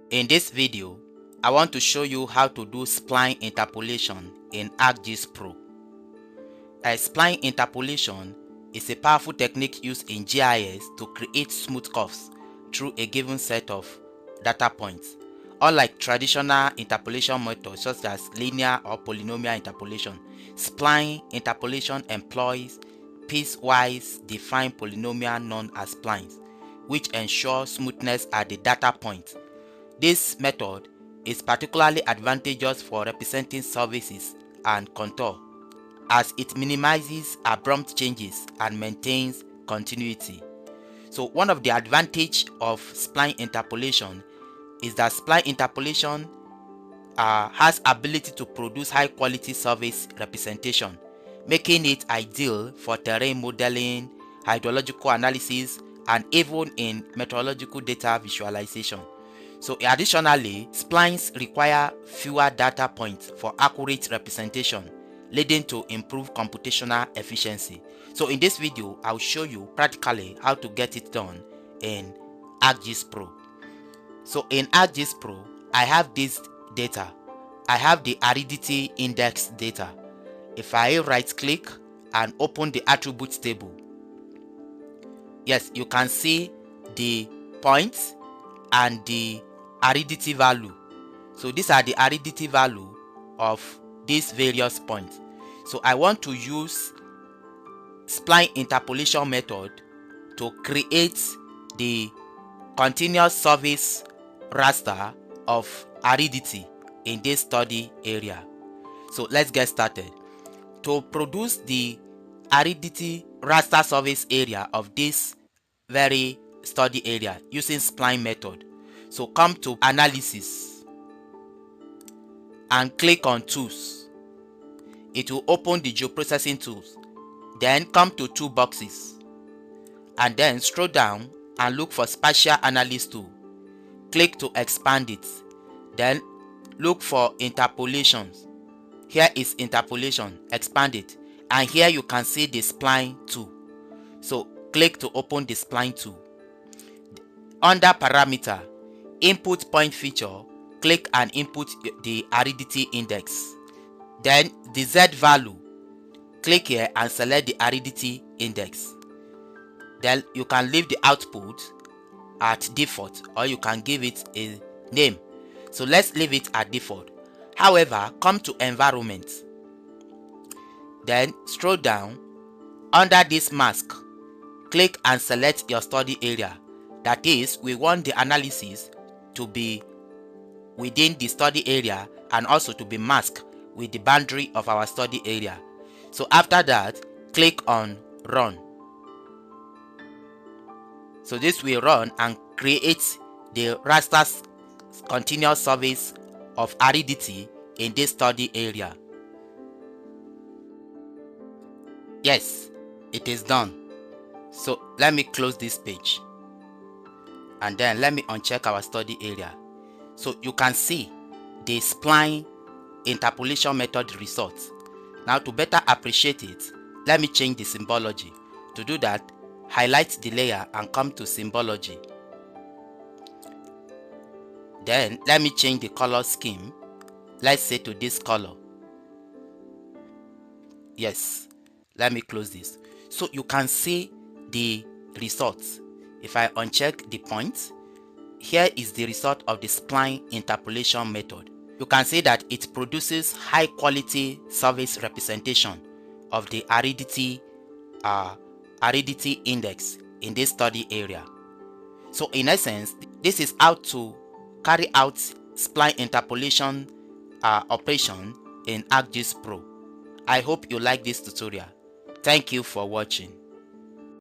In this video, I want to show you how to do spline interpolation in ArcGIS Pro. A spline interpolation is a powerful technique used in GIS to create smooth curves through a given set of data points. Unlike traditional interpolation methods such as linear or polynomial interpolation, spline interpolation employs piecewise-defined polynomial known as splines, which ensure smoothness at the data point. This method is particularly advantageous for representing surfaces and contour, as it minimizes abrupt changes and maintains continuity. So one of the advantages of spline interpolation is that spline interpolation has ability to produce high quality surface representation, making it ideal for terrain modeling, hydrological analysis, and even in meteorological data visualization. So additionally, splines require fewer data points for accurate representation, leading to improved computational efficiency. So in this video, I'll show you practically how to get it done in ArcGIS Pro. So in ArcGIS Pro, I have this data. I have the aridity index data. If I right click and open the attributes table, yes, you can see the points and the aridity value. So these are the aridity value of these various points. So I want to use spline interpolation method to create the continuous surface raster of aridity in this study area. So let's get started. To produce the aridity raster surface area of this very study area using spline method, so come to analysis and click on tools. It will open the geoprocessing tools. Then come to toolboxes and then scroll down and look for spatial analysis tool. Click to expand it. Then look for interpolations. Here is interpolation, expand it, and here you can see the spline tool. So click to open the spline tool. Under parameter, input point feature, click and input the aridity index. Then the Z value, click here and select the aridity index. Then you can leave the output at default or you can give it a name. So let's leave it at default. However, come to environment. Then scroll down. Under this mask, click and select your study area. That is, we want the analysis to be within the study area and also to be masked with the boundary of our study area. So after that, click on run. So this will run and create the raster continuous surface of aridity in this study area. Yes, it is done. So let me close this page and then let me uncheck our study area. So you can see the spline interpolation method results. Now to better appreciate it, let me change the symbology. To do that, highlight the layer and come to symbology. Then let me change the color scheme. Let's say to this color. Yes, let me close this. So you can see the results. If I uncheck the points, here is the result of the spline interpolation method. You can see that it produces high quality surface representation of the aridity index in this study area. So in essence, this is how to carry out spline interpolation operation in ArcGIS Pro. I hope you like this tutorial. Thank you for watching.